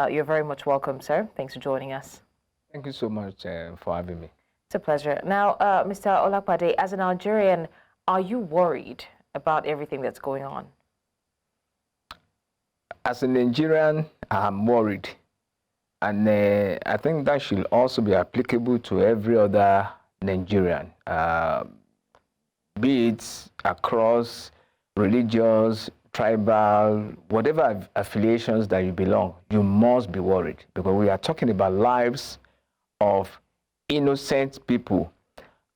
You're very much welcome, sir. Thanks for joining us. Thank you so much for having me. It's a pleasure. Now, Mr. Olapade, as a Nigerian, are you worried about everything that's going on? As a Nigerian, I'm worried. And I think that should also be applicable to every other Nigerian, be it across religious, tribal, whatever affiliations that you belong, you must be worried, because we are talking about lives of innocent people.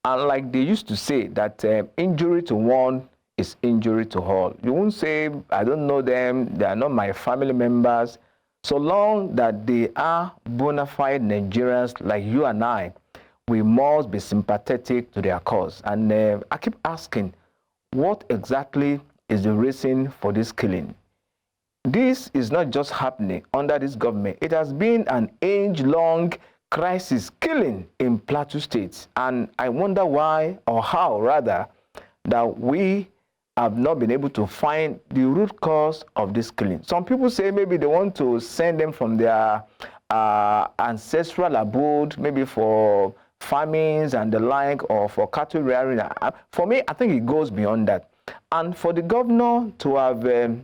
And like they used to say, that injury to one is injury to all. You won't say, I don't know them, they are not my family members. So long that they are bona fide Nigerians like you and I, we must be sympathetic to their cause. And I keep asking, what exactly is the reason for this killing? This is not just happening under this government. It has been an age-long crisis, killing in Plateau State. And I wonder why, or how rather, that we have not been able to find the root cause of this killing. Some people say maybe they want to send them from their ancestral abode, maybe for farmings and the like, or for cattle rearing. For me, I think it goes beyond that. And for the governor to have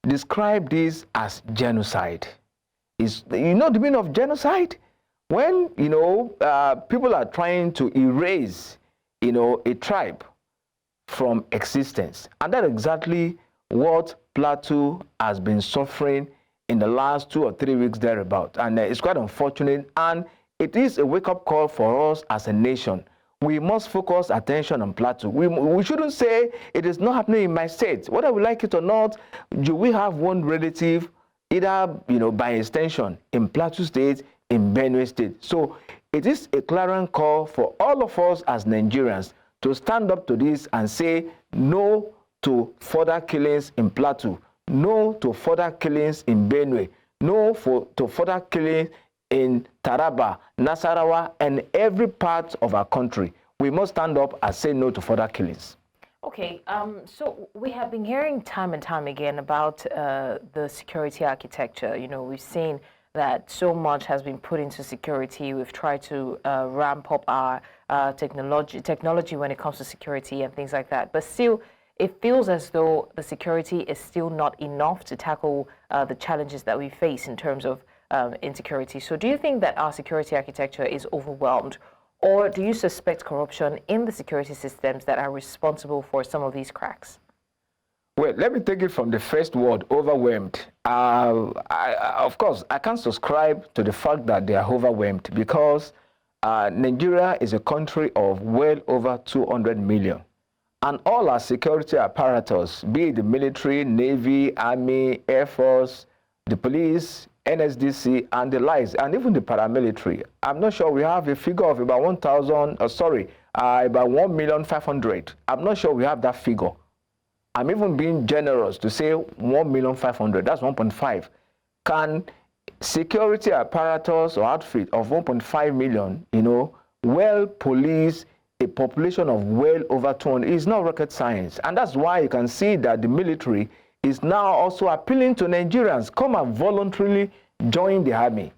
described this as genocide, is, you know the meaning of genocide? When, you know, people are trying to erase, you know, a tribe from existence. And that's exactly what Plateau has been suffering in the last 2 or 3 weeks thereabout. And it's quite unfortunate. And it is a wake-up call for us as a nation. We must focus attention on Plateau. We shouldn't say it is not happening in my state. Whether we like it or not, do we have one relative, either, you know, by extension, in Plateau State, in Benue State? So it is a clarion call for all of us as Nigerians to stand up to this and say no to further killings in Plateau, no to further killings in Benue, no to further killings in Taraba, Nasarawa, and every part of our country. We must stand up and say no to further killings. Okay, so we have been hearing time and time again about the security architecture. You know, we've seen that so much has been put into security. We've tried to ramp up our technology when it comes to security and things like that. But still, it feels as though the security is still not enough to tackle the challenges that we face in terms of insecurity. So do you think that our security architecture is overwhelmed? Or do you suspect corruption in the security systems that are responsible for some of these cracks? Well, let me take it from the first word, overwhelmed. Of course, I can't subscribe to the fact that they are overwhelmed, because Nigeria is a country of well over 200 million. And all our security apparatus, be it the military, Navy, Army, Air Force, the police, NSDC, and the likes, and even the paramilitary, I'm not sure we have a figure of about 1,500,000. I'm not sure we have that figure. I'm even being generous to say 1,500,000. That's 1.5. Can security apparatus or outfit of 1.5 million, you know, well police a population of well over 200? It's not rocket science. And that's why you can see that the military is now also appealing to Nigerians, come and voluntarily join the army.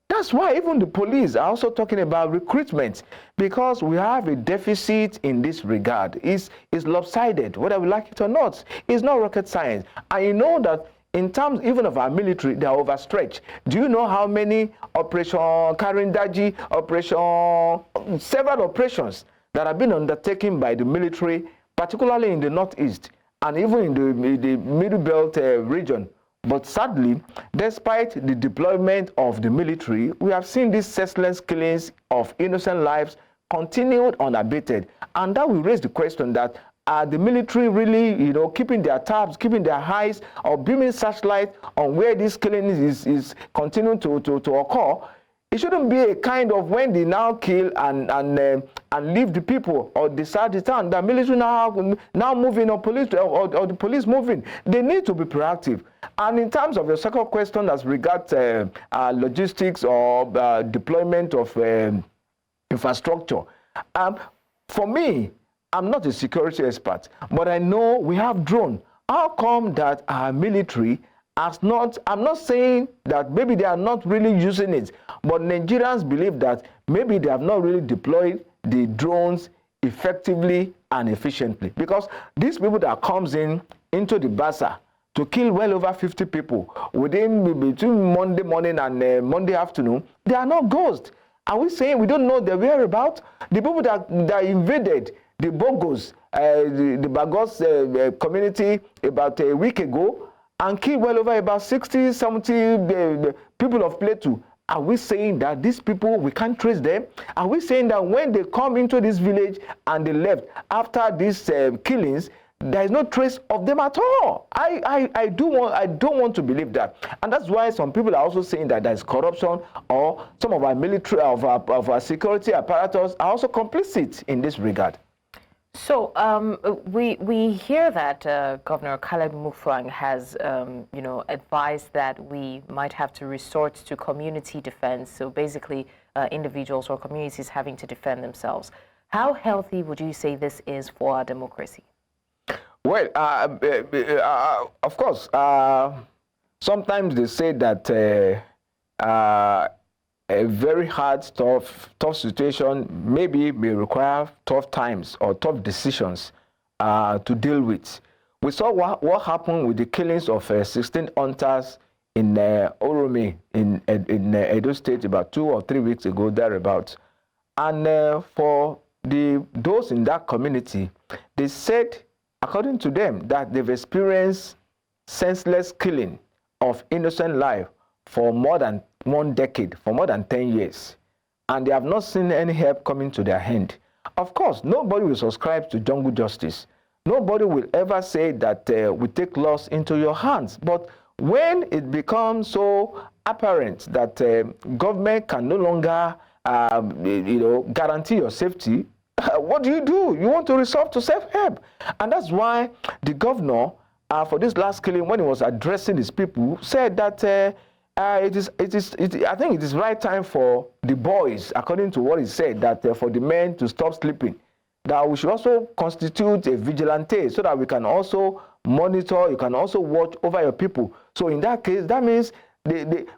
That's why even the police are also talking about recruitment, because we have a deficit in this regard. It's lopsided, whether we like it or not. It's not rocket science. And you know that in terms even of our military, they are overstretched. Do you know how many Operation Karindaji, several operations that have been undertaken by the military, particularly in the northeast and even in the Middle Belt region? But sadly, despite the deployment of the military, we have seen these senseless killings of innocent lives continued unabated. And that will raise the question that, are the military really, you know, keeping their tabs, keeping their eyes, or beaming searchlight on where this killing is continuing to occur? It shouldn't be a kind of when they now kill and leave the people or decide the town, the military now moving or the police moving. They need to be proactive. And in terms of your second question as regards logistics or deployment of infrastructure, for me, I'm not a security expert, but I know we have drone. How come that our military I'm not saying that maybe they are not really using it, but Nigerians believe that maybe they have not really deployed the drones effectively and efficiently, because these people that comes into the Basa to kill well over 50 people between Monday morning and Monday afternoon, they are not ghosts. Are we saying we don't know their whereabouts? The people that invaded the Bogos, the Bagos community about a week ago and killed well over about 60, 70 people of Plateau. Are we saying that these people, we can't trace them? Are we saying that when they come into this village and they left after these killings, there is no trace of them at all? I don't want to believe that. And that's why some people are also saying that there is corruption, or some of our military, of our security apparatus are also complicit in this regard. So we hear that Governor Caleb Mutfwang has, advised that we might have to resort to community defense. So basically, individuals or communities having to defend themselves. How healthy would you say this is for our democracy? Well, of course, sometimes they say that a very hard, tough situation may require tough times or tough decisions to deal with. We saw what happened with the killings of 16 hunters in Oromi in Edo State about 2 or 3 weeks ago, thereabouts. And for those in that community, they said, according to them, that they've experienced senseless killing of innocent life for more than 1 decade, for more than 10 years. And they have not seen any help coming to their hand. Of course, nobody will subscribe to jungle justice. Nobody will ever say that we take laws into your hands. But when it becomes so apparent that government can no longer guarantee your safety, what do? You want to resort to self-help. And that's why the governor, for this last killing, when he was addressing his people, said that I think it is right time for the boys, according to what he said, that for the men to stop sleeping, that we should also constitute a vigilante so that we can also monitor, you can also watch over your people. So in that case, that means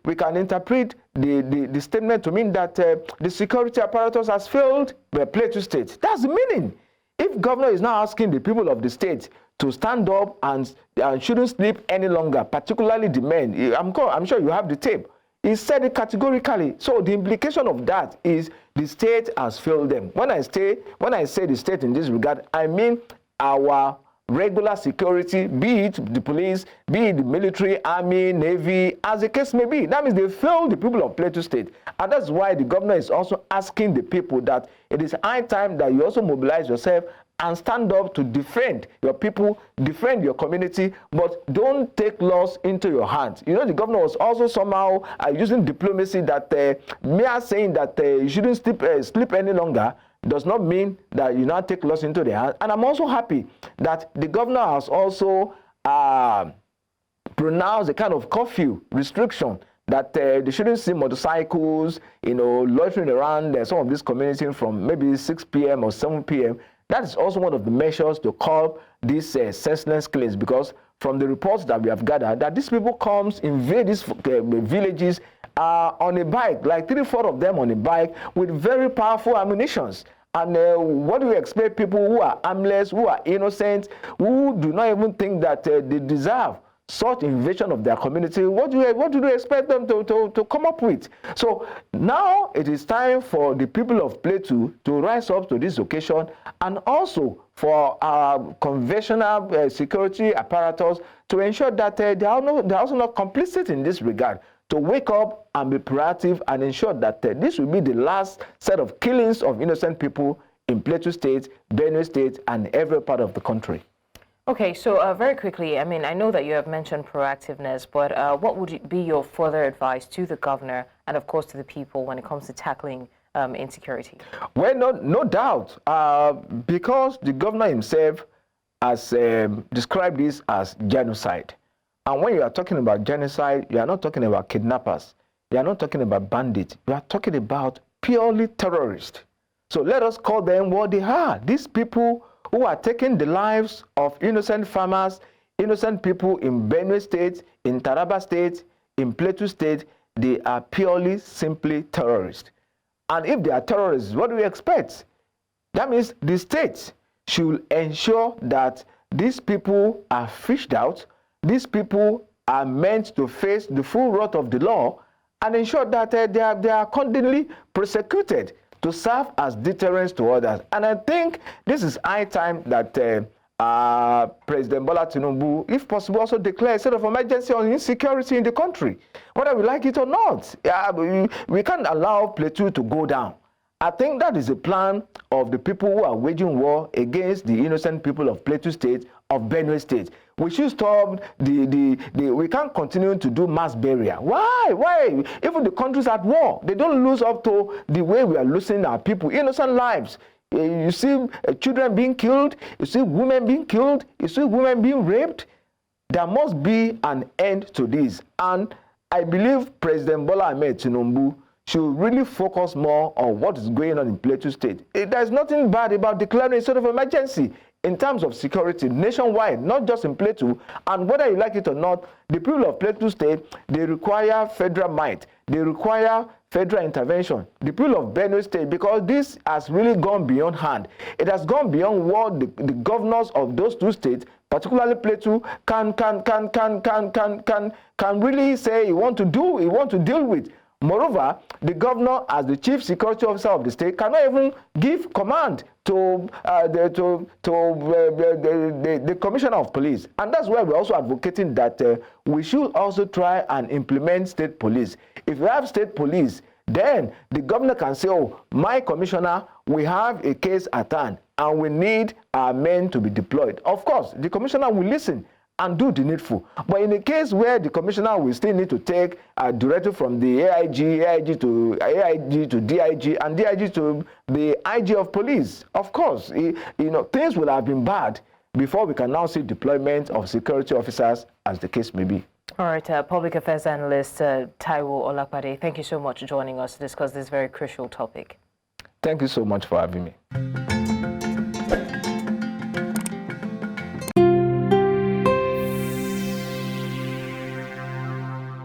we can interpret the statement to mean that the security apparatus has failed the Plateau State. That's the meaning. If governor is now asking the people of the state to stand up and shouldn't sleep any longer, particularly the men, I'm sure you have the tape. He said it categorically. So the implication of that is the state has failed them. When I say the state in this regard, I mean our regular security, be it the police, be it the military, army, navy, as the case may be. That means they failed the people of Plateau State. And that's why the governor is also asking the people that it is high time that you also mobilize yourself and stand up to defend your people, defend your community, but don't take laws into your hands. You know, the governor was also somehow using diplomacy that mere saying that you shouldn't sleep any longer does not mean that you now take laws into their hands. And I'm also happy that the governor has also pronounced a kind of curfew restriction that they shouldn't see motorcycles, loitering around some of these communities from maybe 6 p.m. or 7 p.m. That is also one of the measures to curb these senseless killings, because from the reports that we have gathered, that these people invade these villages on a bike, like 3-4 of them on a bike with very powerful ammunitions. And what do we expect people who are armless, who are innocent, who do not even think that they deserve such invasion of their community? What do they expect them to come up with? So now it is time for the people of Plateau to rise up to this occasion, and also for our conventional security apparatus to ensure that they are also not complicit in this regard, to wake up and be proactive and ensure that this will be the last set of killings of innocent people in Plateau State, Benue State, and every part of the country. Okay, so very quickly, I mean, I know that you have mentioned proactiveness, but what would be your further advice to the governor and, of course, to the people when it comes to tackling insecurity? Well, no doubt, because the governor himself has described this as genocide. And when you are talking about genocide, you are not talking about kidnappers. You are not talking about bandits. You are talking about purely terrorists. So let us call them what they are. These people who are taking the lives of innocent farmers, innocent people in Benue State, in Taraba State, in Plateau State, they are purely, simply terrorists. And if they are terrorists, what do we expect? That means the state should ensure that these people are fished out, these people are meant to face the full wrath of the law, and ensure that they are accordingly prosecuted to serve as deterrents to others. And I think this is high time that President Bola Tinubu, if possible, also declare a state of emergency on insecurity in the country, whether we like it or not. We can't allow Plateau to go down. I think that is the plan of the people who are waging war against the innocent people of Plateau State, of Benue State. We should stop we can't continue to do mass burial. Why? Even the countries at war, they don't lose up to the way we are losing our people, innocent lives. You see children being killed, you see women being killed, you see women being raped. There must be an end to this. And I believe President Bola Ahmed Tinubu should really focus more on what is going on in Plateau State. There's nothing bad about declaring a state of emergency in terms of security nationwide, not just in Plateau. And whether you like it or not, the people of Plateau State, they require federal might. They require federal intervention. The people of Benue State, because this has really gone beyond hand. It has gone beyond what the governors of those two states, particularly Plateau, can really say he want to deal with. Moreover, the governor, as the chief security officer of the state, cannot even give command to the commissioner of police. And that's why we're also advocating that we should also try and implement state police. If we have state police, then the governor can say, oh, my commissioner, we have a case at hand and we need our men to be deployed. Of course, the commissioner will listen and do the needful. But in a case where the commissioner will still need to take a directive from the AIG to DIG, and DIG to the IG of police, of course, things will have been bad before we can now see deployment of security officers, as the case may be. All right, public affairs analyst Taiwo Olapade, thank you so much for joining us to discuss this very crucial topic. Thank you so much for having me.